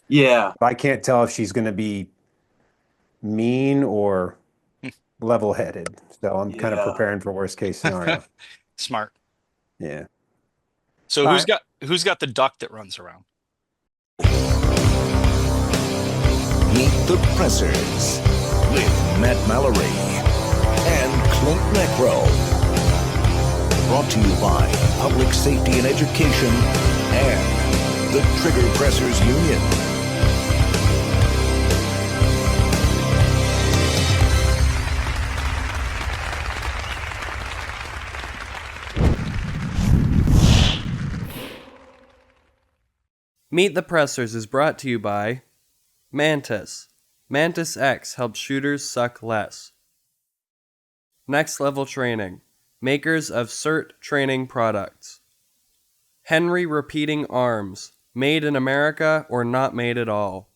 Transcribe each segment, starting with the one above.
Yeah. I can't tell if she's going to be mean or level-headed. So I'm kind of Yeah. preparing for worst case scenario. Smart. Yeah. So All right. who's got the duck that runs around? Meet the Pressers with Matt Mallory and Clint Necro. Brought to you by Public Safety and Education and the Trigger Pressers Union. Meet the Pressers is brought to you by Mantis. Mantis X helps shooters suck less. Next Level Training, makers of CERT training products. Henry Repeating Arms, made in America or not made at all.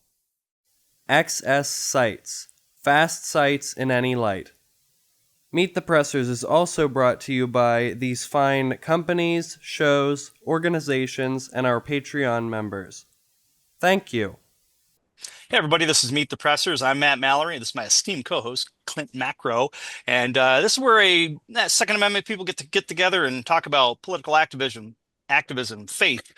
XS Sights, fast sights in any light. Meet the Pressers is also brought to you by these fine companies, shows, organizations, and our Patreon members. Thank you. Hey, everybody, this is Meet the Pressers. I'm Matt Mallory, and this is my esteemed co-host, Clint Macro. And this is where Second Amendment people get together and talk about political activism, faith,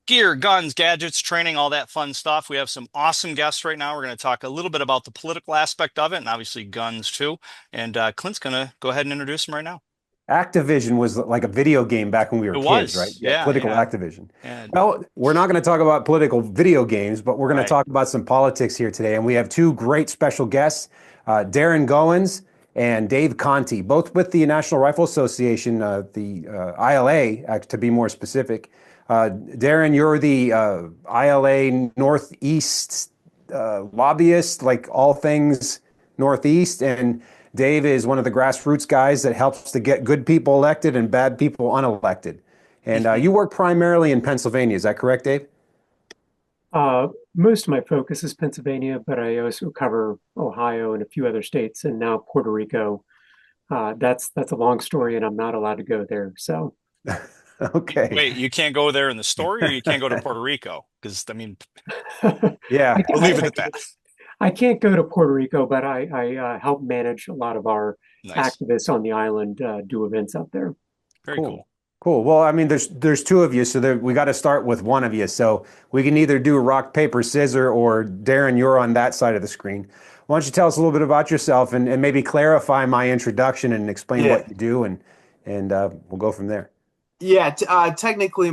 gear, guns, gadgets, training, all that fun stuff. We have some awesome guests right now. We're going to talk a little bit about the political aspect of it, and obviously guns too. And Clint's going to go ahead and introduce them right now. Activision was like a video game back when we were It kids, right? was, Yeah, yeah, political yeah, Activision. yeah, Well, we're not going to talk about political video games, but we're going to right. talk about some politics here today. And we have two great special guests, Darin Goens and Dave Conte, both with the National Rifle Association, the ILA, to be more specific. Darin, you're the ILA Northeast lobbyist, like all things Northeast, and Dave is one of the grassroots guys that helps to get good people elected and bad people unelected. And you work primarily in Pennsylvania, is that correct, Dave? Most of my focus is Pennsylvania, but I also cover Ohio and a few other states, and now Puerto Rico. That's a long story, and I'm not allowed to go there. So, Okay. Wait, you can't go there in the story, or you can't go to Puerto Rico? Because I mean, I, Yeah. we'll leave it at that. I can't go to Puerto Rico, but I help manage a lot of our Nice. activists on the island do events out there. Very Cool. cool. Cool. Well, I mean, there's two of you, so we got to start with one of you. So we can either do rock, paper, scissors, or Darin, you're on that side of the screen. Why don't you tell us a little bit about yourself and maybe clarify my introduction and explain Yeah. what you do, and we'll go from there. Yeah. Technically,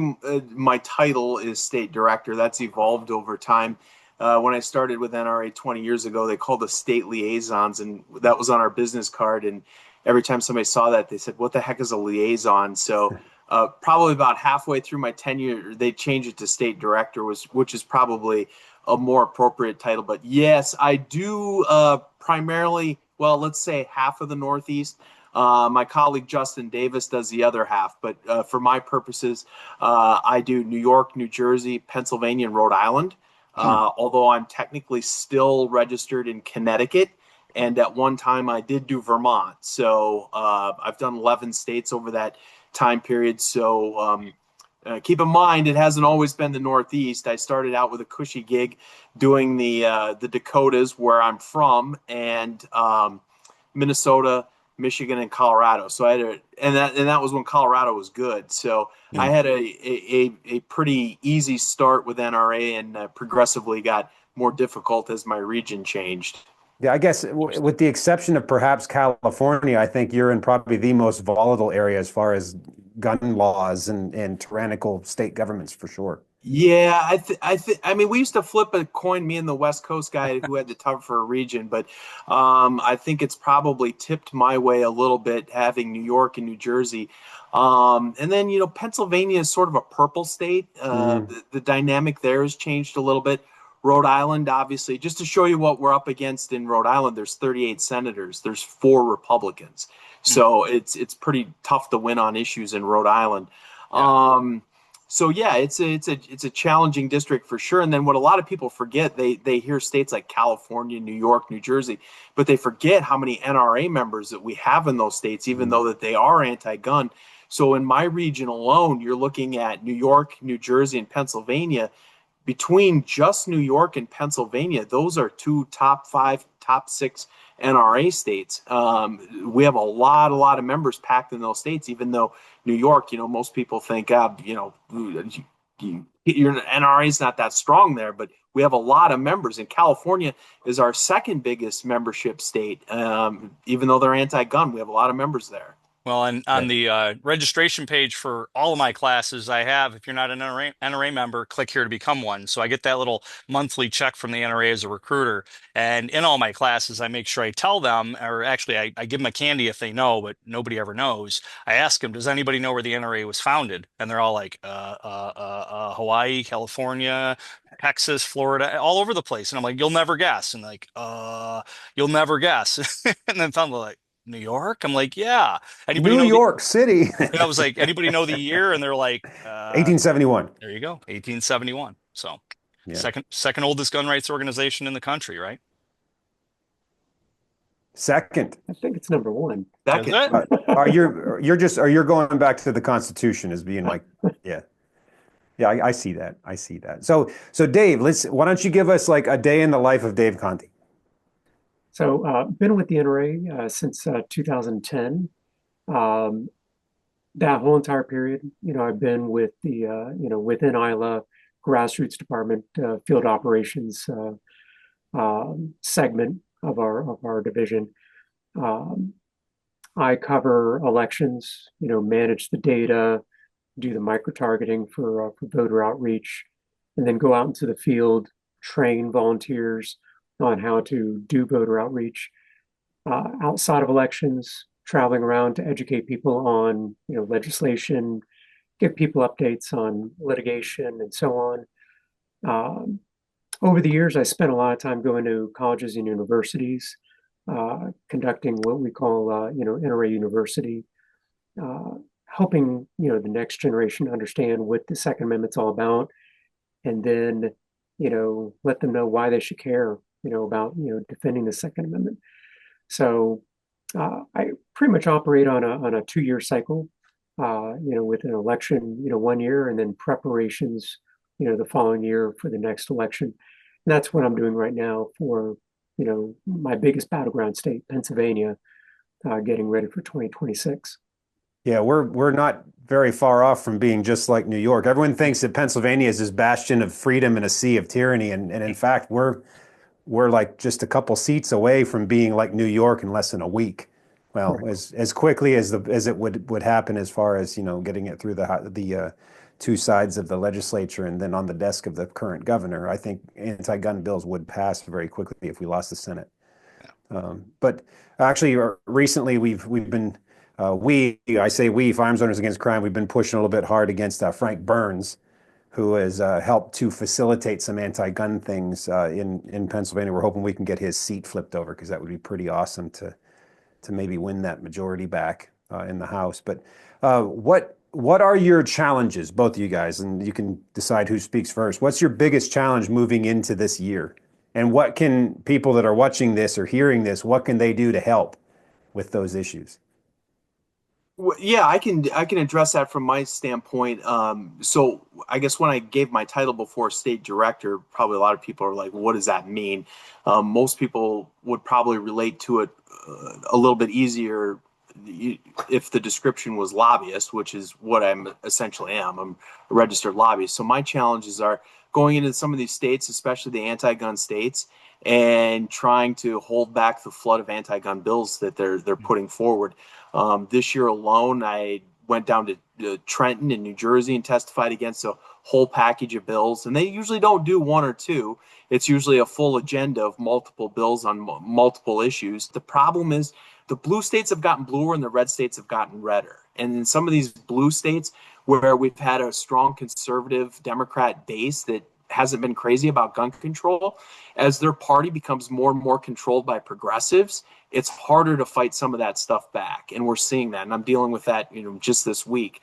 my title is state director. That's evolved over time. When I started with NRA 20 years ago, they called us state liaisons, and that was on our business card. And every time somebody saw that, they said, "What the heck is a liaison?" So, probably about halfway through my tenure, they changed it to state director, which is probably a more appropriate title. But yes, I do primarily, well, let's say half of the Northeast. My colleague Justin Davis does the other half, but for my purposes, I do New York, New Jersey, Pennsylvania, and Rhode Island. Hmm. Although I'm technically still registered in Connecticut, and at one time I did do Vermont. So I've done 11 states over that time period. So keep in mind, it hasn't always been the Northeast. I started out with a cushy gig doing the Dakotas, where I'm from, and Minnesota, Michigan, and Colorado. So I had and that was when Colorado was good. So I Hmm. had a pretty easy start with NRA, and progressively got more difficult as my region changed. Yeah, I guess with the exception of perhaps California, I think you're in probably the most volatile area as far as gun laws and tyrannical state governments for sure. Yeah, I mean, we used to flip a coin, me and the West Coast guy who had the tougher region, but I think it's probably tipped my way a little bit having New York and New Jersey. And then, Pennsylvania is sort of a purple state. Hmm. The dynamic there has changed a little bit. Rhode Island, obviously, just to show you what we're up against in Rhode Island, there's 38 senators, there's four Republicans. Hmm. So it's pretty tough to win on issues in Rhode Island. Yeah. So yeah, it's a challenging district for sure. And then what a lot of people forget, they hear states like California, New York, New Jersey, but they forget how many NRA members that we have in those states, even though that they are anti-gun. So in my region alone, you're looking at New York, New Jersey, and Pennsylvania. between just New York and Pennsylvania, those are two top 5, top 6 NRA states. We have a lot of members packed in those states, even though New York, most people think, your NRA is not that strong there, but we have a lot of members. And California is our second biggest membership state. Even though they're anti-gun, we have a lot of members there. Well, and on the registration page for all of my classes, I have, if you're not an NRA member, click here to become one. So I get that little monthly check from the NRA as a recruiter. And in all my classes, I make sure I tell them, or actually I give them a candy if they know, but nobody ever knows. I ask them, does anybody know where the NRA was founded? And they're all like, Hawaii, California, Texas, Florida, all over the place. And I'm like, you'll never guess. And like, you'll never guess. And then finally like, New York? I'm like, yeah. Anybody New know York City. I was like, anybody know the year? And they're like, 1871. There you go, 1871. So Yeah. second oldest gun rights organization in the country, right? Second. I think it's number 1. Second. You're going back to the Constitution as being like, yeah. Yeah, I see that. I see that. So Dave, why don't you give us like a day in the life of Dave Conte? So been with the NRA since 2010. That whole entire period, I've been with the, within ILA grassroots department, field operations segment of our division. I cover elections, manage the data, do the micro-targeting for voter outreach, and then go out into the field, train volunteers on how to do voter outreach outside of elections, traveling around to educate people on legislation, give people updates on litigation and so on. Over the years, I spent a lot of time going to colleges and universities, conducting what we call NRA University, helping the next generation understand what the Second Amendment's all about, and then let them know why they should care about defending the Second Amendment. So I pretty much operate on a 2-year cycle, with an election 1 year, and then preparations the following year for the next election. And that's what I'm doing right now for my biggest battleground state, Pennsylvania, getting ready for 2026. Yeah, we're not very far off from being just like New York. Everyone thinks that Pennsylvania is this bastion of freedom and a sea of tyranny, and in fact we're like just a couple seats away from being like New York in less than a week. Well, right. as quickly as it would happen, as far as getting it through the two sides of the legislature and then on the desk of the current governor. I think anti-gun bills would pass very quickly if we lost the Senate. But actually, recently we've been I say we, Firearms Owners Against Crime, we've been pushing a little bit hard against Frank Burns, who has helped to facilitate some anti-gun things in Pennsylvania. We're hoping we can get his seat flipped over, because that would be pretty awesome to maybe win that majority back in the House. But what are your challenges, both of you guys? And you can decide who speaks first. What's your biggest challenge moving into this year? And what can people that are watching this or hearing this, what can they do to help with those issues? Yeah, I can address that from my standpoint. So I guess when I gave my title before state director, probably a lot of people are like, what does that mean? Most people would probably relate to it a little bit easier if the description was lobbyist, which is what I'm essentially am. I'm a registered lobbyist. So my challenges are going into some of these states, especially the anti-gun states, and trying to hold back the flood of anti-gun bills that they're putting forward. This year alone, I went down to Trenton in New Jersey and testified against a whole package of bills. And they usually don't do one or two. It's usually a full agenda of multiple bills on multiple issues. The problem is the blue states have gotten bluer and the red states have gotten redder. And in some of these blue states where we've had a strong conservative Democrat base that hasn't been crazy about gun control, as their party becomes more and more controlled by progressives, it's harder to fight some of that stuff back. And we're seeing that. And I'm dealing with that, just this week.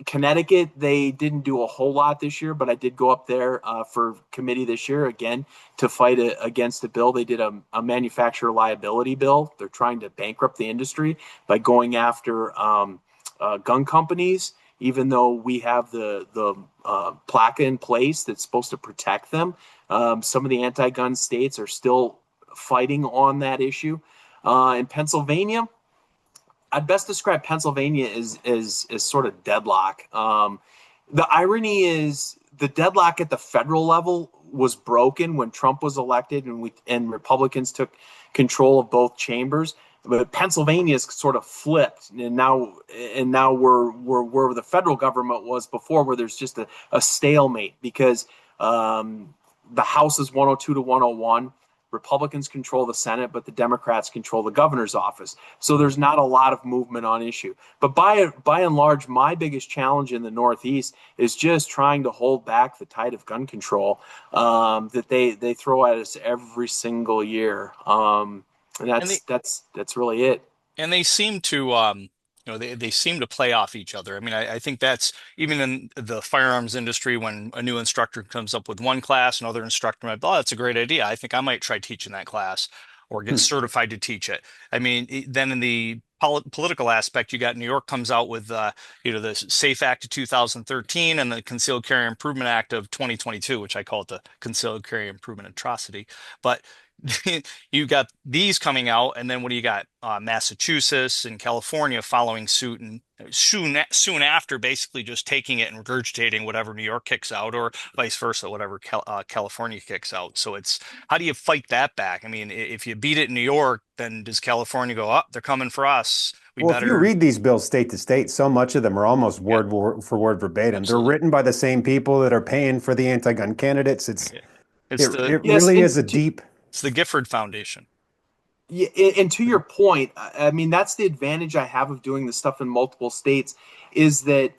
Connecticut, they didn't do a whole lot this year, but I did go up there for committee this year again to fight against a bill. They did a manufacturer liability bill. They're trying to bankrupt the industry by going after gun companies even though we have the plaque in place that's supposed to protect them. Some of the anti-gun states are still fighting on that issue. In Pennsylvania, I'd best describe Pennsylvania as sort of deadlock. The irony is the deadlock at the federal level was broken when Trump was elected and Republicans took control of both chambers. But Pennsylvania's sort of flipped, and now we're where the federal government was before, where there's just a stalemate because the House is 102 to 101. Republicans control the Senate, but the Democrats control the governor's office. So there's not a lot of movement on issue. But by and large, my biggest challenge in the Northeast is just trying to hold back the tide of gun control that they throw at us every single year. And that's really it. And they seem to they seem to play off each other. I mean, I think that's even in the firearms industry, when a new instructor comes up with one class, another instructor might, oh, that's a great idea. I think I might try teaching that class or get certified to teach it. I mean, then in the political aspect, you got New York comes out with the SAFE Act of 2013 and the Concealed Carry Improvement Act of 2022, which I call it the Concealed Carry Improvement Atrocity. But you got these coming out, and then what do you got? Massachusetts and California following suit, and soon after, basically just taking it and regurgitating whatever New York kicks out, or vice versa, whatever California kicks out. So it's how do you fight that back? I mean, if you beat it in New York, then does California go up? They're coming for us. If you read these bills state to state, so much of them are almost word for word verbatim. Absolutely. They're written by the same people that are paying for the anti-gun candidates. It really is a deep. It's the Gifford Foundation. Yeah, and to your point, I mean, that's the advantage I have of doing this stuff in multiple states is that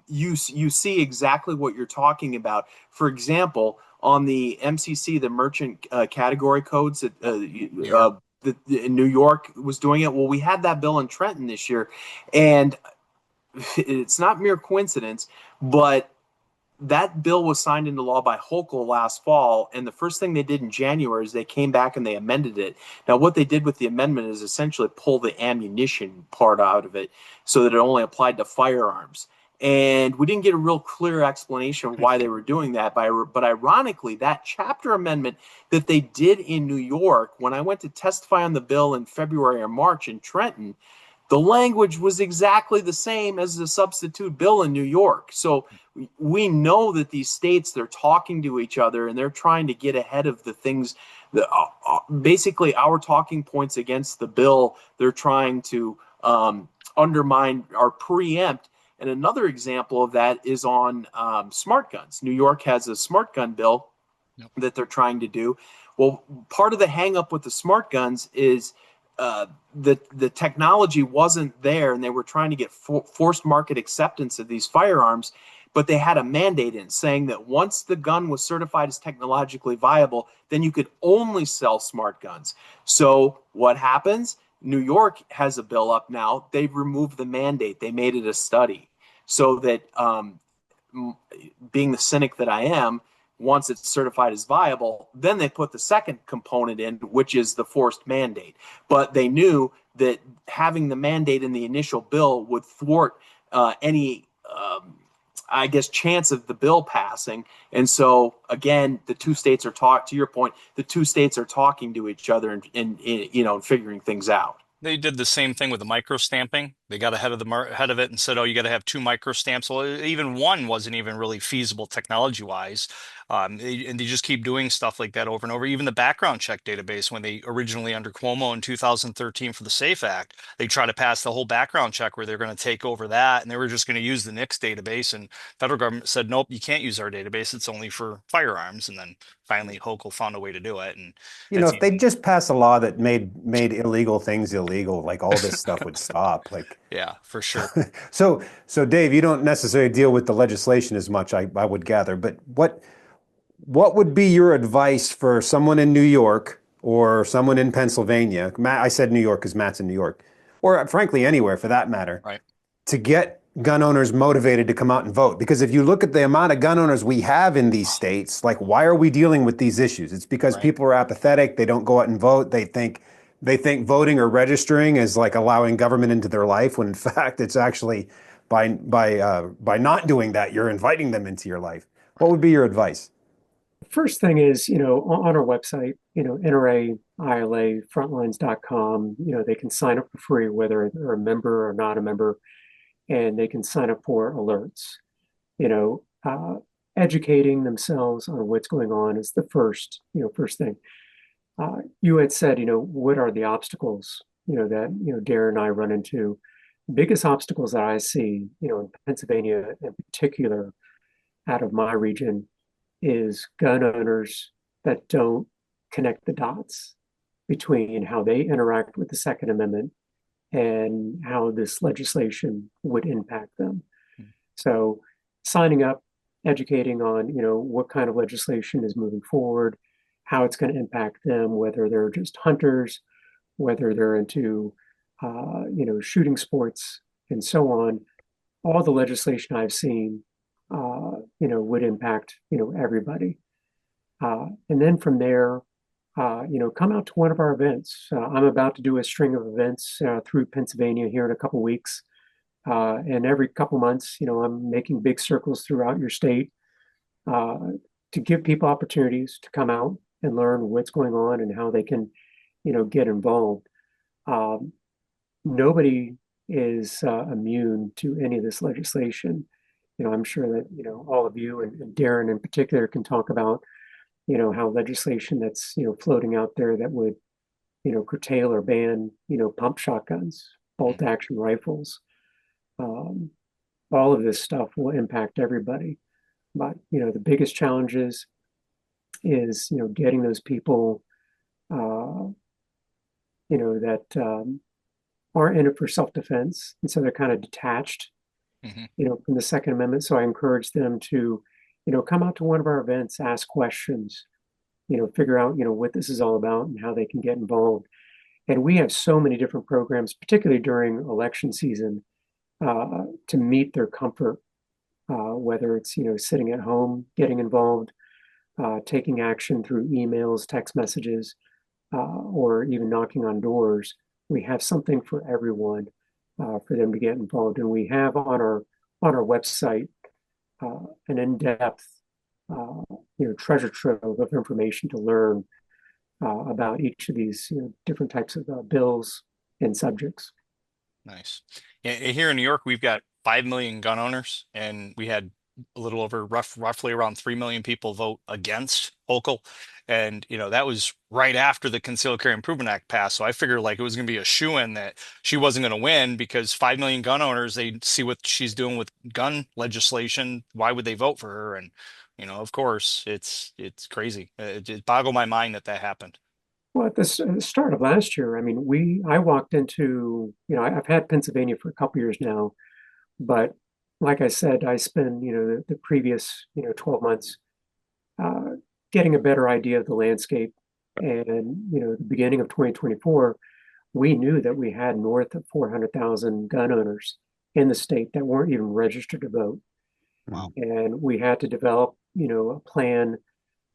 you see exactly what you're talking about. For example, on the MCC, the merchant category codes that in New York was doing it. Well, we had that bill in Trenton this year, and it's not mere coincidence, but that bill was signed into law by Hochul last fall, and the first thing they did in January is they came back and they amended it. Now, what they did with the amendment is essentially pull the ammunition part out of it so that it only applied to firearms. And we didn't get a real clear explanation of why they were doing that. But ironically, that chapter amendment that they did in New York, when I went to testify on the bill in February or March in Trenton, the language was exactly the same as the substitute bill in New York. So we know that these states, they're talking to each other and they're trying to get ahead of the things that basically our talking points against the bill. They're trying to undermine or preempt. And another example of that is on smart guns. New York has a smart gun bill that they're trying to do. Well, part of the hang up with the smart guns is the technology wasn't there, and they were trying to get forced market acceptance of these firearms, but they had a mandate in saying that once the gun was certified as technologically viable, then you could only sell smart guns. So what happens? New York has a bill up now. They've removed the mandate. They made it a study so that being the cynic that I am, once it's certified as viable, then they put the second component in, which is the forced mandate. But they knew that having the mandate in the initial bill would thwart any, chance of the bill passing. And so, again, the two states are to your point, the two states are talking to each other and figuring things out. They did the same thing with the micro stamping. They got ahead of it and said, "Oh, you got to have 2 micro stamps." Well, even one wasn't even really feasible technology-wise. And they just keep doing stuff like that over and over. Even the background check database, when they originally under Cuomo in 2013 for the SAFE Act, they tried to pass the whole background check where they're going to take over that, and they were just going to use the NICS database. And federal government said, "Nope, you can't use our database. It's only for firearms." And then finally, Hochul found a way to do it. And if they just pass a law that made illegal things illegal, like all this stuff would stop. Like, yeah, for sure. So Dave, you don't necessarily deal with the legislation as much, I would gather, but what would be your advice for someone in New York or someone in Pennsylvania? I said New York because Matt's in New York, or frankly anywhere for that matter, right, to get gun owners motivated to come out and vote? Because if you look at the amount of gun owners we have in these states, like, why are we dealing with these issues? It's because people are apathetic. They don't go out and vote. They think voting or registering is like allowing government into their life, when in fact it's actually by not doing that, you're inviting them into your life. What would be your advice? First thing is, on our website, NRA-ILA frontlines.com, they can sign up for free, whether they're a member or not a member, and they can sign up for alerts. You know, educating themselves on what's going on is the first thing. You had said, what are the obstacles, that, Darin and I run into? Biggest obstacles that I see, in Pennsylvania in particular, out of my region, is gun owners that don't connect the dots between how they interact with the Second Amendment and how this legislation would impact them. So signing up, educating on, what kind of legislation is moving forward, how it's going to impact them, whether they're just hunters, whether they're into, shooting sports and so on. All the legislation I've seen, would impact, everybody. And then from there, come out to one of our events. I'm about to do a string of events through Pennsylvania here in a couple weeks. And every couple months, I'm making big circles throughout your state to give people opportunities to come out and learn what's going on and how they can, get involved. Nobody is immune to any of this legislation. I'm sure that, all of you and Darin in particular can talk about, how legislation that's, floating out there that would, curtail or ban, pump shotguns, bolt action rifles. All of this stuff will impact everybody. But, the biggest challenges is, getting those people, that aren't in it for self-defense. And so they're kind of detached, from the Second Amendment. So I encourage them to, come out to one of our events, ask questions, figure out, what this is all about and how they can get involved. And we have so many different programs, particularly during election season, to meet their comfort, whether it's, sitting at home, getting involved, taking action through emails, text messages, or even knocking on doors. We have something for everyone for them to get involved. And we have on our website an in-depth, treasure trove of information to learn about each of these different types of bills and subjects. Nice. Yeah, here in New York, we've got 5 million gun owners, and we had a little over roughly around 3 million people vote against Hochul. And, that was right after the Concealed Carry Improvement Act passed. So I figured like it was going to be a shoo-in that she wasn't going to win because 5 million gun owners, they see what she's doing with gun legislation. Why would they vote for her? And, of course, it's crazy. It boggled my mind that happened. Well, at the start of last year, I mean, I walked into, I've had Pennsylvania for a couple years now, but like I said, I spent, the previous, 12 months getting a better idea of the landscape. And, the beginning of 2024, we knew that we had north of 400,000 gun owners in the state that weren't even registered to vote. Wow. And we had to develop, a plan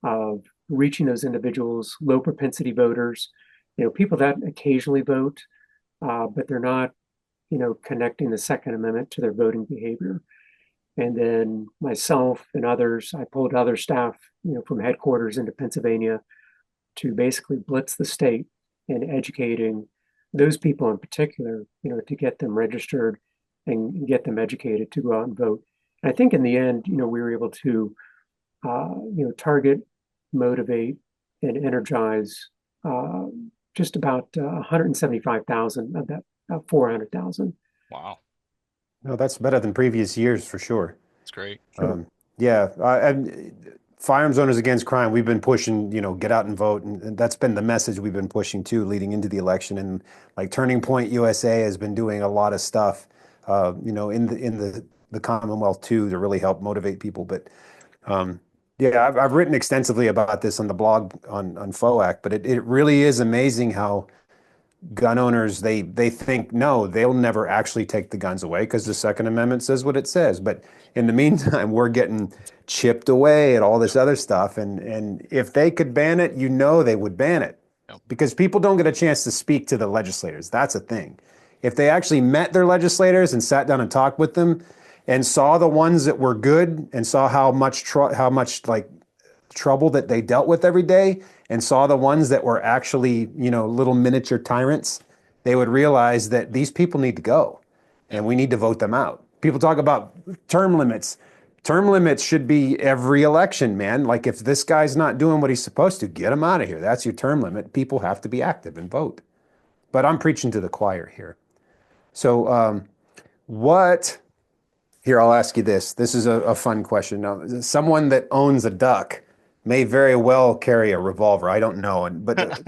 of reaching those individuals, low propensity voters, people that occasionally vote, but they're not, connecting the Second Amendment to their voting behavior. And then myself and others, I pulled other staff, from headquarters into Pennsylvania to basically blitz the state in educating those people in particular, to get them registered and get them educated to go out and vote. And I think in the end, we were able to, target, motivate, and energize just about 175,000 of that 400,000. Wow. No, that's better than previous years for sure. That's great. And Firearms Owners Against Crime, we've been pushing, get out and vote. And that's been the message we've been pushing too, leading into the election. And like Turning Point USA has been doing a lot of stuff, in the Commonwealth too, to really help motivate people. But I've written extensively about this on the blog on FOAC, but it really is amazing how gun owners, they think, no, they'll never actually take the guns away because the Second Amendment says what it says. But in the meantime, we're getting chipped away at all this other stuff. And if they could ban it, they would ban it because people don't get a chance to speak to the legislators. That's a thing. if they actually met their legislators and sat down and talked with them and saw the ones that were good and saw how much like trouble that they dealt with every day and saw the ones that were actually, little miniature tyrants, they would realize that these people need to go and we need to vote them out. People talk about term limits. Term limits should be every election, man. Like if this guy's not doing what he's supposed to, get him out of here. That's your term limit. People have to be active and vote. But I'm preaching to the choir here. So here, I'll ask you this. This is a fun question. Now, someone that owns a duck may very well carry a revolver. I don't know. But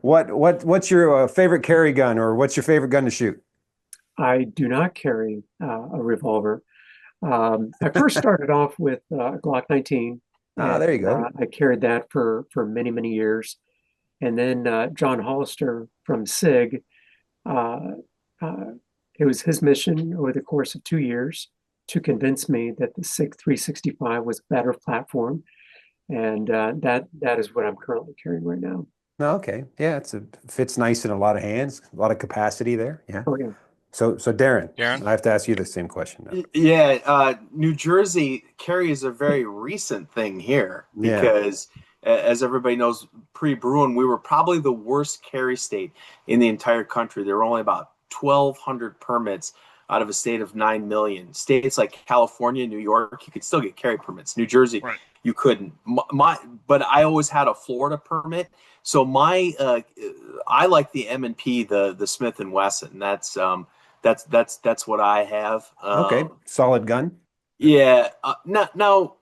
what's your favorite carry gun, or what's your favorite gun to shoot? I do not carry a revolver. I first started off with a Glock 19. There you go. I carried that for many, many years. And then John Hollister from SIG, it was his mission over the course of 2 years to convince me that the SIG 365 was a better platform. And that is what I'm currently carrying right now. Oh, okay. Yeah, it fits nice in a lot of hands, a lot of capacity there. Yeah. Oh, yeah. So Darin, Darin? I have to ask you the same question now. Yeah, New Jersey carry is a very recent thing here because, as everybody knows, pre-Bruin, we were probably the worst carry state in the entire country. There were only about 1,200 permits out of a state of 9 million. States like California, New York, you could still get carry permits. New Jersey, right, you couldn't. But I always had a Florida permit, so I like the M&P, the Smith and Wesson. That's what I have. Okay, solid gun. Yeah. Now,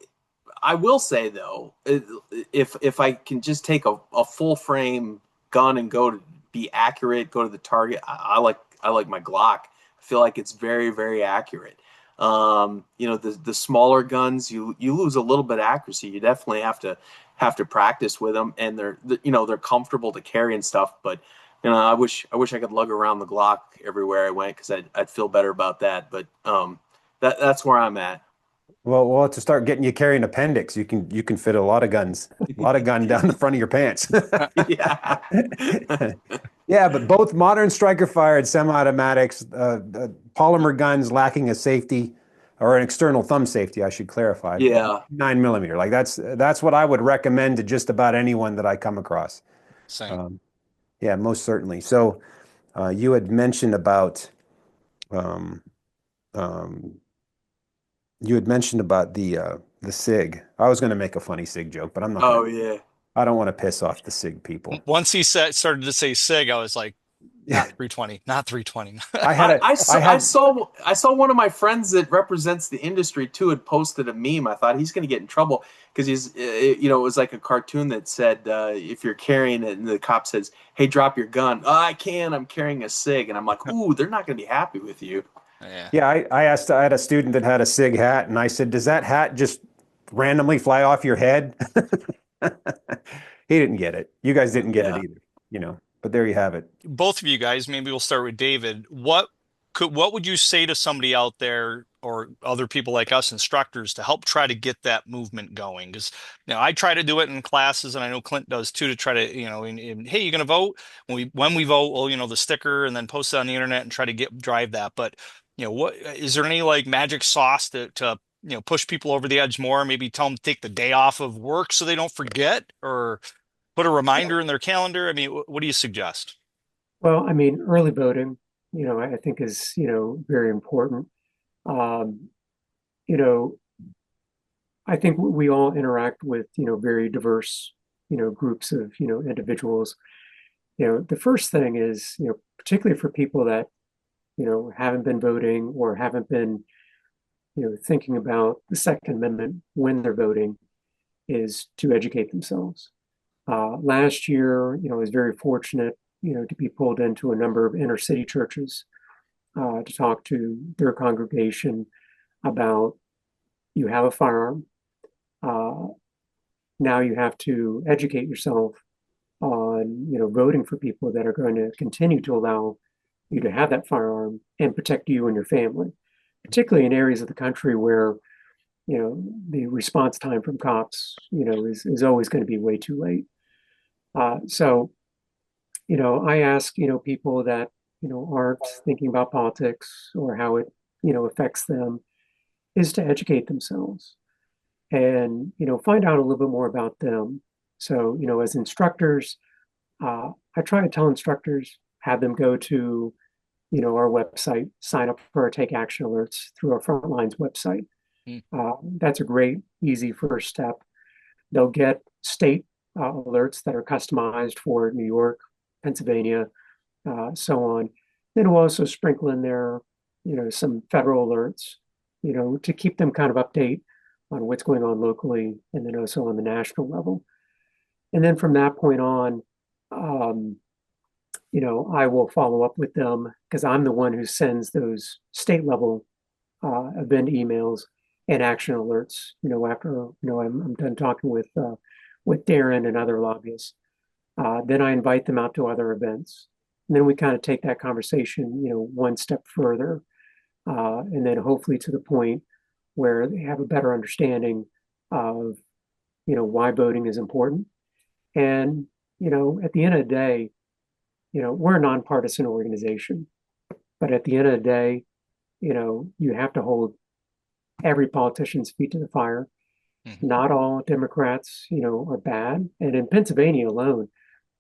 I will say though, if I can just take a full frame gun and go to be accurate, go to the target, I like my Glock. I feel like it's very, very accurate. The smaller guns, you lose a little bit of accuracy. You definitely have to practice with them, and they're comfortable to carry and stuff. But I wish I could lug around the Glock everywhere I went because I'd feel better about that. But that's where I'm at. Well, we'll have to start getting you carrying appendix. You can fit a lot of gun down the front of your pants. Yeah. Yeah, but both modern striker fired semi-automatics, polymer guns lacking a safety or an external thumb safety, I should clarify. Yeah. 9mm. Like that's what I would recommend to just about anyone that I come across. Same. Yeah, most certainly. So you had mentioned about the SIG. I was going to make a funny SIG joke, but I'm not. Oh, yeah. I don't want to piss off the SIG people. Once he started to say SIG, I was like, not 320, not 320. I saw one of my friends that represents the industry too had posted a meme. I thought he's going to get in trouble because it was like a cartoon that said if you're carrying it, and the cop says, "Hey, drop your gun." "Oh, I can't. I'm carrying a SIG," and I'm like, "Ooh, they're not going to be happy with you." Yeah. I had a student that had a SIG hat, and I said, "Does that hat just randomly fly off your head?" He didn't get it. You guys didn't get it either, but there you have it. Both of you guys, maybe we'll start with David. What would you say to somebody out there or other people like us, instructors, to help try to get that movement going? Because I try to do it in classes, and I know Klint does too, to try to, hey, you're going to vote. When we vote, well, the sticker, and then post it on the internet and try to drive that. But what is there any like magic sauce to push people over the edge more? Maybe tell them to take the day off of work so they don't forget, or put a reminder in their calendar. I mean, what do you suggest? Well, I mean, early voting, I think is, very important. I think we all interact with, very diverse, groups of, individuals. The first thing is, particularly for people that, haven't been voting or haven't been, thinking about the Second Amendment when they're voting, is to educate themselves. Last year, I was very fortunate, to be pulled into a number of inner city churches to talk to their congregation about, you have a firearm. Now you have to educate yourself on, voting for people that are going to continue to allow you to have that firearm and protect you and your family, particularly in areas of the country where, the response time from cops, is always going to be way too late. So, I ask, people that, aren't thinking about politics or how it, affects them, is to educate themselves and, find out a little bit more about them. So, as instructors, I try to tell instructors, have them go to, our website, sign up for our Take Action alerts through our Frontlines website. Mm. That's a great, easy first step. They'll get state alerts that are customized for New York, Pennsylvania, so on. Then we'll also sprinkle in there, some federal alerts, to keep them kind of update on what's going on locally and then also on the national level. And then from that point on, um, I will follow up with them because I'm the one who sends those state level event emails and action alerts. After I'm done talking with Darin and other lobbyists, then I invite them out to other events, and then we kind of take that conversation, one step further, and then hopefully to the point where they have a better understanding of why voting is important. And at the end of the day, we're a nonpartisan organization, but at the end of the day, you have to hold every politician's feet to the fire. Mm-hmm. Not all Democrats, are bad. And in Pennsylvania alone,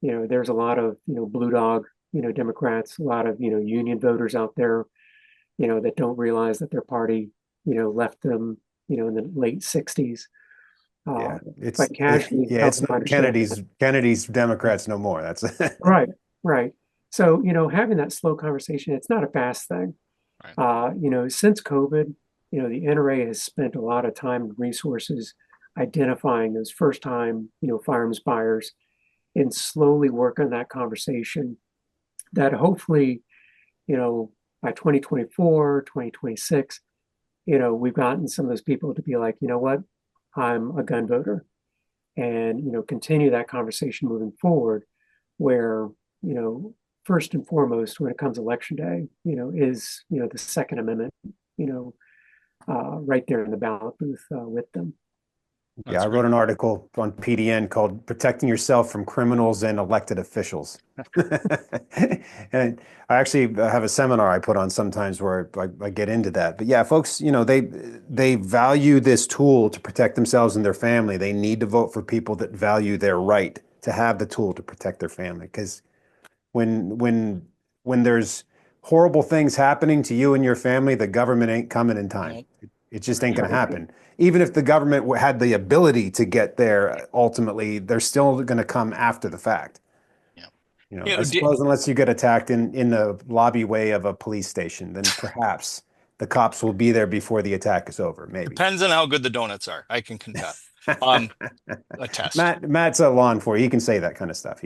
there's a lot of, blue dog, Democrats, a lot of, union voters out there, that don't realize that their party, left them, in the late 60s. Yeah, it's But casually, it's not Kennedy's Democrats no more. That's right, right. So, having that slow conversation, it's not a fast thing. Right. Since COVID, the NRA has spent a lot of time and resources identifying those first time, firearms buyers and slowly work on that conversation that hopefully, by 2024, 2026, we've gotten some of those people to be like, you know what, I'm a gun voter, and, continue that conversation moving forward where, first and foremost, when it comes election day, is, the Second Amendment, right there in the ballot booth with them. Yeah, I wrote an article on PDN called "Protecting Yourself from Criminals and Elected Officials," and I actually have a seminar I put on sometimes where I get into that. But yeah, folks, they value this tool to protect themselves and their family. They need to vote for people that value their right to have the tool to protect their family. Because when there's horrible things happening to you and your family, the government ain't coming in time. Nope. It just ain't going to happen. Even if the government had the ability to get there, ultimately, they're still going to come after the fact. Yeah. I suppose unless you get attacked in the lobby way of a police station, then perhaps the cops will be there before the attack is over. Maybe. Depends on how good the donuts are. I can contest. Attest. Matt's a law enforcement. He can say that kind of stuff.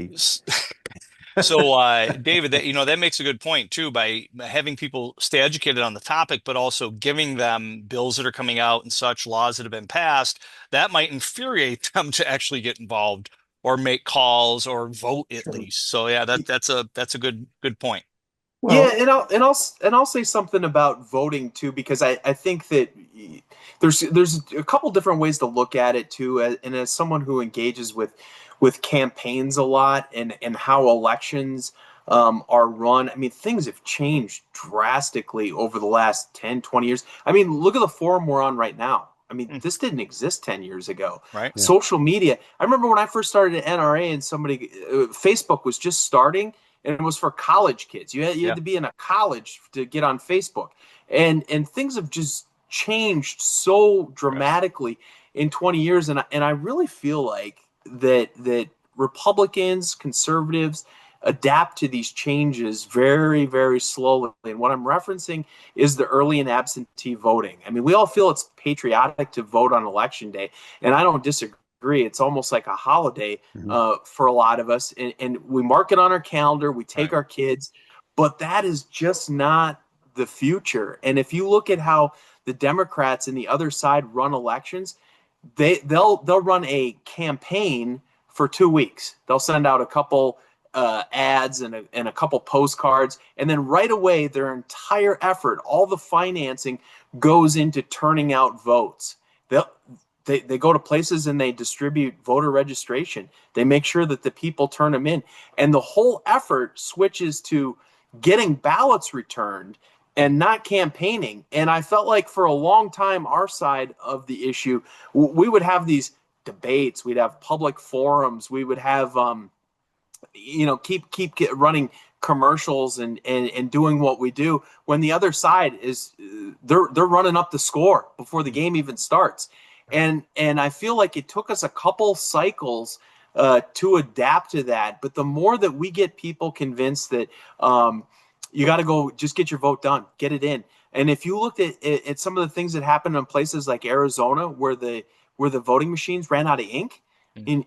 So, David, that makes a good point too, by having people stay educated on the topic, but also giving them bills that are coming out and such, laws that have been passed that might infuriate them to actually get involved or make calls or vote at least. So, yeah, that's a good point. Well, yeah, and I'll say something about voting too, because I think that there's a couple different ways to look at it too, and as someone who engages with campaigns a lot and how elections are run. I mean, things have changed drastically over the last 10, 20 years. I mean, look at the forum we're on right now. I mean, this didn't exist 10 years ago. Right. Yeah. Social media. I remember when I first started at NRA and Facebook was just starting, and it was for college kids. You had to be in a college to get on Facebook. And things have just changed so dramatically in 20 years. And I really feel like that Republicans, conservatives adapt to these changes very, very slowly. And what I'm referencing is the early and absentee voting. I mean, we all feel it's patriotic to vote on election day, and I don't disagree. It's almost like a holiday for a lot of us, and we mark it on our calendar. We take our kids, but that is just not the future. And if you look at how the Democrats and the other side run elections, they'll run a campaign for 2 weeks. They'll send out a couple ads and a couple postcards, and then right away their entire effort, all the financing, goes into turning out votes. They go to places and they distribute voter registration. They make sure that the people turn them in, and the whole effort switches to getting ballots returned and not campaigning. And I felt like for a long time, our side of the issue, we would have these debates, we'd have public forums, we would have, keep running commercials and doing what we do when the other side is they're running up the score before the game even starts. And I feel like it took us a couple cycles to adapt to that. But the more that we get people convinced that you got to go, just get your vote done, get it in. And if you looked at some of the things that happened in places like Arizona, where the voting machines ran out of ink,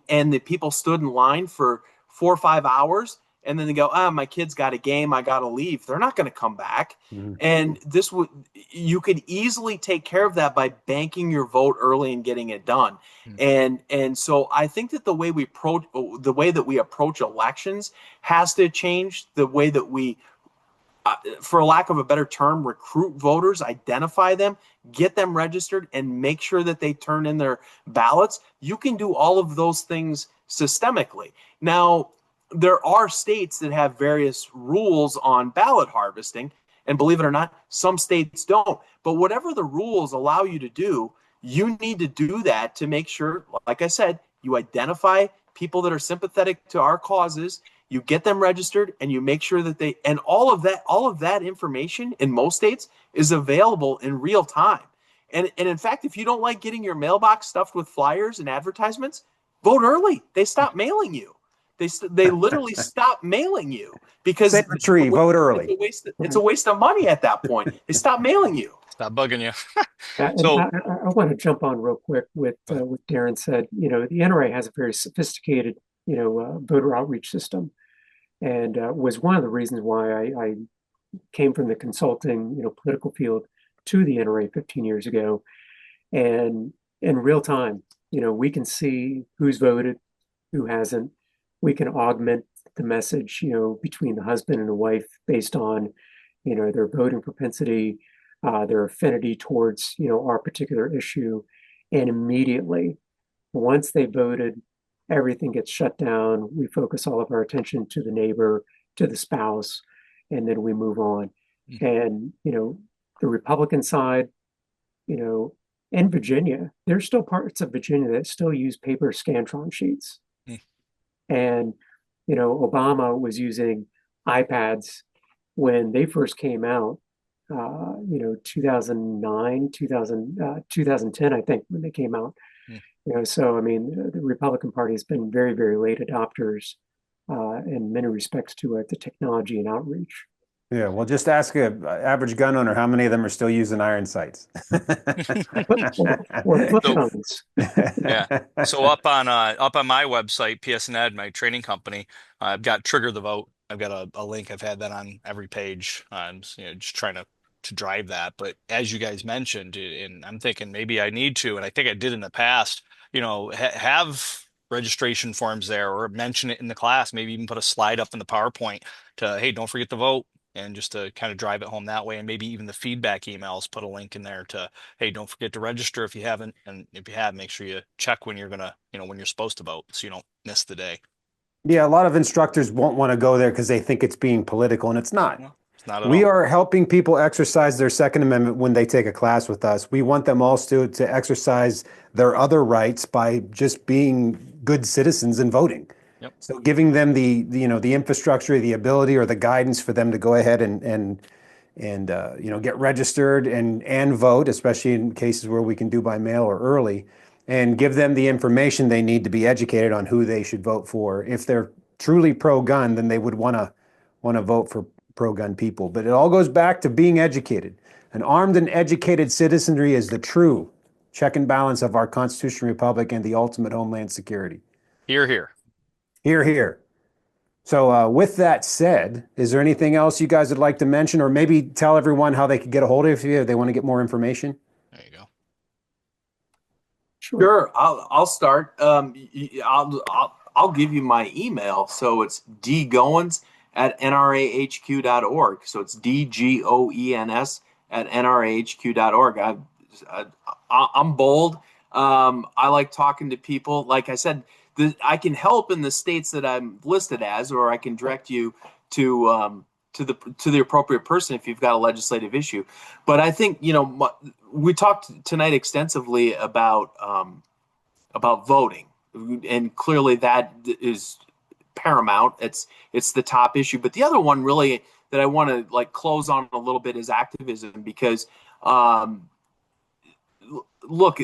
and the people stood in line for 4 or 5 hours, and then they go, my kid's got a game, I got to leave. They're not going to come back. And you could easily take care of that by banking your vote early and getting it done. And so I think that the way that we approach elections has to change. The way that we, for lack of a better term, recruit voters, identify them, get them registered, and make sure that they turn in their ballots. You can do all of those things systemically. Now, there are states that have various rules on ballot harvesting, and believe it or not, some states don't. But whatever the rules allow you to do, you need to do that to make sure, like I said, you identify people that are sympathetic to our causes, you get them registered, and you make sure that and all of that information in most states is available in real time. And in fact, if you don't like getting your mailbox stuffed with flyers and advertisements, vote early. They stop mailing you. They literally stop mailing you because Set the tree, vote early. It's a waste of money at that point. They stop mailing you. Stop bugging you. And So I want to jump on real quick with what Darin said. The NRA has a very sophisticated, voter outreach system, and was one of the reasons why I came from the consulting, political field to the NRA 15 years ago. And in real time, we can see who's voted, who hasn't. We can augment the message, between the husband and the wife based on, their voting propensity, their affinity towards, our particular issue. And immediately, once they voted, everything gets shut down. We focus all of our attention to the neighbor, to the spouse, and then we move on. And, the Republican side, in Virginia, there's still parts of Virginia that still use paper Scantron sheets. And, Obama was using iPads when they first came out, 2009, 2010, I think, when they came out. So, I mean, the Republican Party has been very, very late adopters in many respects to the technology and outreach. Yeah, well, just ask an average gun owner how many of them are still using iron sights. or flip phones. Yeah. So up on my website, PS&Ed, my training company, I've got Trigger the Vote. I've got a link. I've had that on every page. Just trying to drive that. But as you guys mentioned, and I'm thinking maybe I need to, and I think I did in the past, have registration forms there, or mention it in the class, maybe even put a slide up in the PowerPoint to, hey, don't forget to vote. And just to kind of drive it home that way. And maybe even the feedback emails, put a link in there to, hey, don't forget to register if you haven't. And if you have, make sure you check when you're going to, when you're supposed to vote, so you don't miss the day. Yeah, a lot of instructors won't want to go there because they think it's being political, and it's not. Well, it's not at We all. are helping people exercise their Second Amendment when they take a class with us. We want them also to exercise their other rights by just being good citizens and voting. Yep. So giving them the infrastructure, the ability, or the guidance for them to go ahead and get registered and vote, especially in cases where we can do by mail or early, and give them the information they need to be educated on who they should vote for. If they're truly pro-gun, then they would want to vote for pro-gun people. But it all goes back to being educated. An armed and educated citizenry is the true check and balance of our constitutional republic and the ultimate homeland security. Hear, hear. Hear, hear. So with that said, is there anything else you guys would like to mention, or maybe tell everyone how they could get a hold of you if they want to get more information? There you go. Sure. I'll start. I'll give you my email. So it's dgoens@nrahq.org. So it's dgoens@nrahq.org. I'm bold. I like talking to people. Like I said, I can help in the states that I'm listed as, or I can direct you to to the appropriate person if you've got a legislative issue. But I think, we talked tonight extensively about voting, and clearly that is paramount. It's the top issue. But the other one really that I want to like close on a little bit is activism, because look,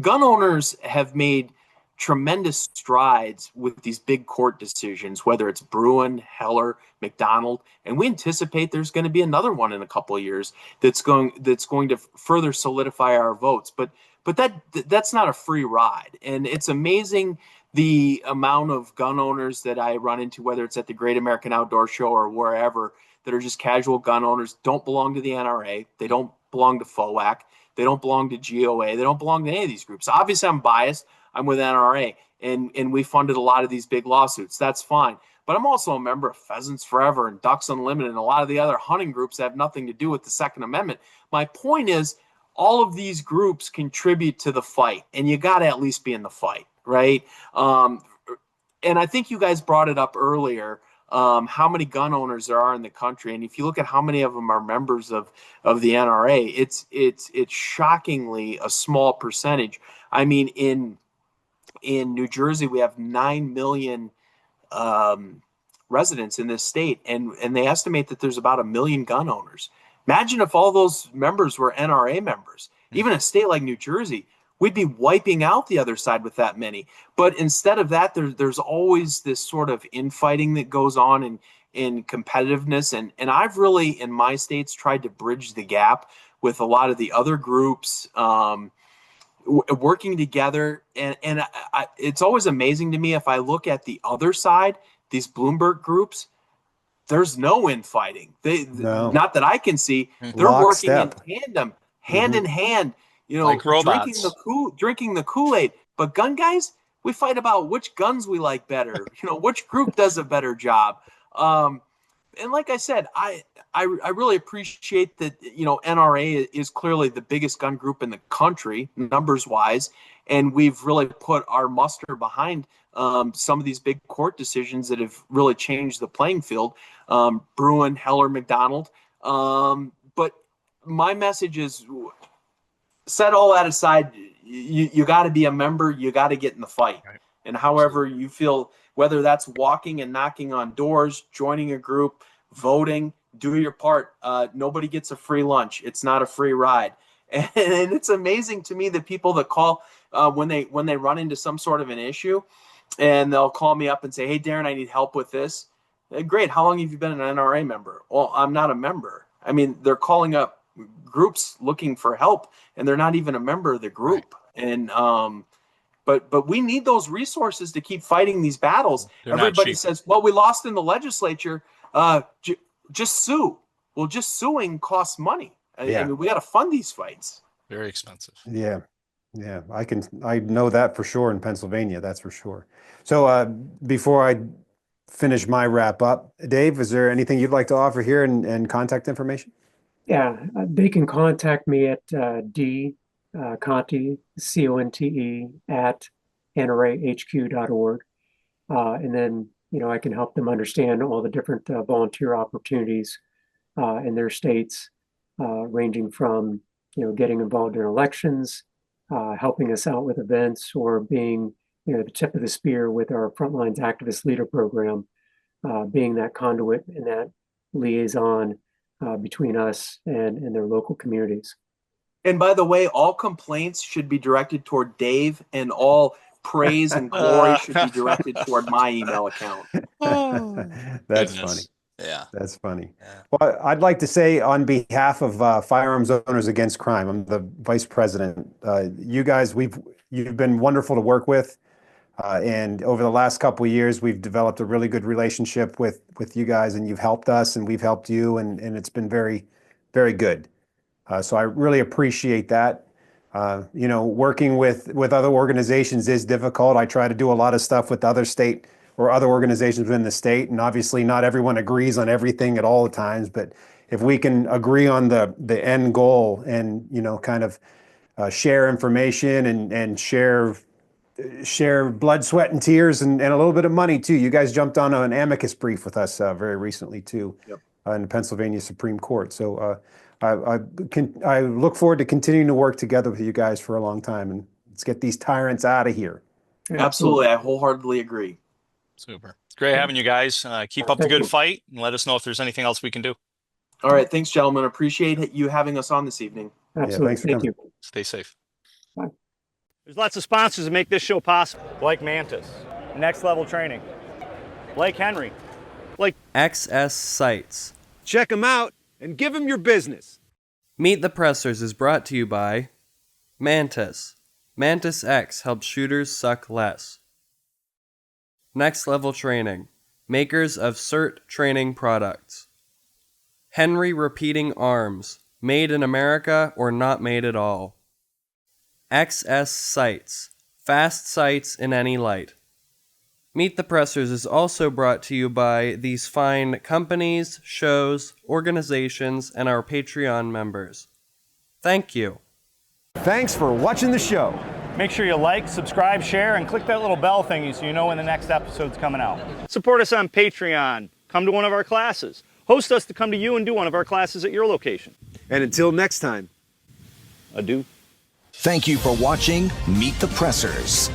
gun owners have made tremendous strides with these big court decisions, whether it's Bruen, Heller, McDonald, and we anticipate there's going to be another one in a couple of years that's going to further solidify our votes. But that's not a free ride, and it's amazing the amount of gun owners that I run into, whether it's at the Great American Outdoor Show or wherever, that are just casual gun owners, don't belong to the NRA, they don't belong to FOAC, they don't belong to GOA, they don't belong to any of these groups. Obviously, I'm biased. I'm with NRA, and we funded a lot of these big lawsuits. That's fine. But I'm also a member of Pheasants Forever and Ducks Unlimited and a lot of the other hunting groups that have nothing to do with the Second Amendment. My point is, all of these groups contribute to the fight, and you got to at least be in the fight, right? And I think you guys brought it up earlier, how many gun owners there are in the country, and if you look at how many of them are members of the NRA, it's shockingly a small percentage. I mean, in New Jersey, we have 9 million residents in this state, and they estimate that there's about 1 million gun owners. Imagine if all those members were NRA members. Even a state like New Jersey, we'd be wiping out the other side with that many. But instead of that, there's always this sort of infighting that goes on in competitiveness. And I've really, in my states, tried to bridge the gap with a lot of the other groups, working together. And it's always amazing to me if I look at the other side, these Bloomberg groups, there's no infighting. No. Not that I can see. They're working in tandem, hand in hand, like robots, drinking the Kool-Aid. But gun guys, we fight about which guns we like better, which group does a better job. And like I said, I really appreciate that, NRA is clearly the biggest gun group in the country, numbers wise. And we've really put our muster behind some of these big court decisions that have really changed the playing field. Bruen, Heller, McDonald. But my message is, set all that aside. You got to be a member. You got to get in the fight. Right. And however you feel, whether that's walking and knocking on doors, joining a group, voting, do your part. Nobody gets a free lunch. It's not a free ride. And it's amazing to me that people that call when they run into some sort of an issue, and they'll call me up and say, "Hey, Darin, I need help with this." Great. How long have you been an NRA member? Well, I'm not a member. I mean, they're calling up groups looking for help, and they're not even a member of the group. Right. And but we need those resources to keep fighting these battles. Everybody says, "Well, we lost in the legislature. Just sue." Well, just suing costs money. I mean, we got to fund these fights. Very expensive. Yeah. I know that for sure in Pennsylvania. That's for sure. So before I finish my wrap up, Dave, is there anything you'd like to offer here and contact information? Yeah, they can contact me at Conte, CONTE at NRAHQ.org. And then, I can help them understand all the different volunteer opportunities in their states, ranging from, getting involved in elections, helping us out with events, or being, the tip of the spear with our Frontlines Activist Leader Program, being that conduit and that liaison between us and their local communities. And by the way, all complaints should be directed toward Dave, and all praise and glory should be directed toward my email account. That's funny. Yeah, that's funny. Yeah. Well, I'd like to say on behalf of Firearms Owners Against Crime, I'm the vice president. You guys, you've been wonderful to work with, and over the last couple of years, we've developed a really good relationship with you guys, and you've helped us, and we've helped you, and it's been very, very good. So I really appreciate that. Working with other organizations is difficult. I try to do a lot of stuff with other state or other organizations within the state, and obviously not everyone agrees on everything at all the times, but if we can agree on the end goal and, kind of share information and share blood, sweat, and tears and a little bit of money too. You guys jumped on an amicus brief with us very recently too. Yep. in the Pennsylvania Supreme Court. So I look forward to continuing to work together with you guys for a long time, and let's get these tyrants out of here. Absolutely. I wholeheartedly agree. Super. It's great having you guys. Keep up the good fight, and let us know if there's anything else we can do. All right. Thanks, gentlemen. Appreciate you having us on this evening. Absolutely. Yeah, thanks for coming. You. Stay safe. Bye. There's lots of sponsors that make this show possible, like Mantis, Next Level Training, like Henry, like XS Sites. Check them out and give them your business. Meet the Pressers is brought to you by Mantis. Mantis X helps shooters suck less. Next Level Training. Makers of CERT training products. Henry Repeating Arms. Made in America or not made at all. XS Sites. Fast sights in any light. Meet the Pressers is also brought to you by these fine companies, shows, organizations, and our Patreon members. Thank you. Thanks for watching the show. Make sure you like, subscribe, share, and click that little bell thingy so you know when the next episode's coming out. Support us on Patreon. Come to one of our classes. Host us to come to you and do one of our classes at your location. And until next time, Adieu. Thank you for watching Meet the Pressers.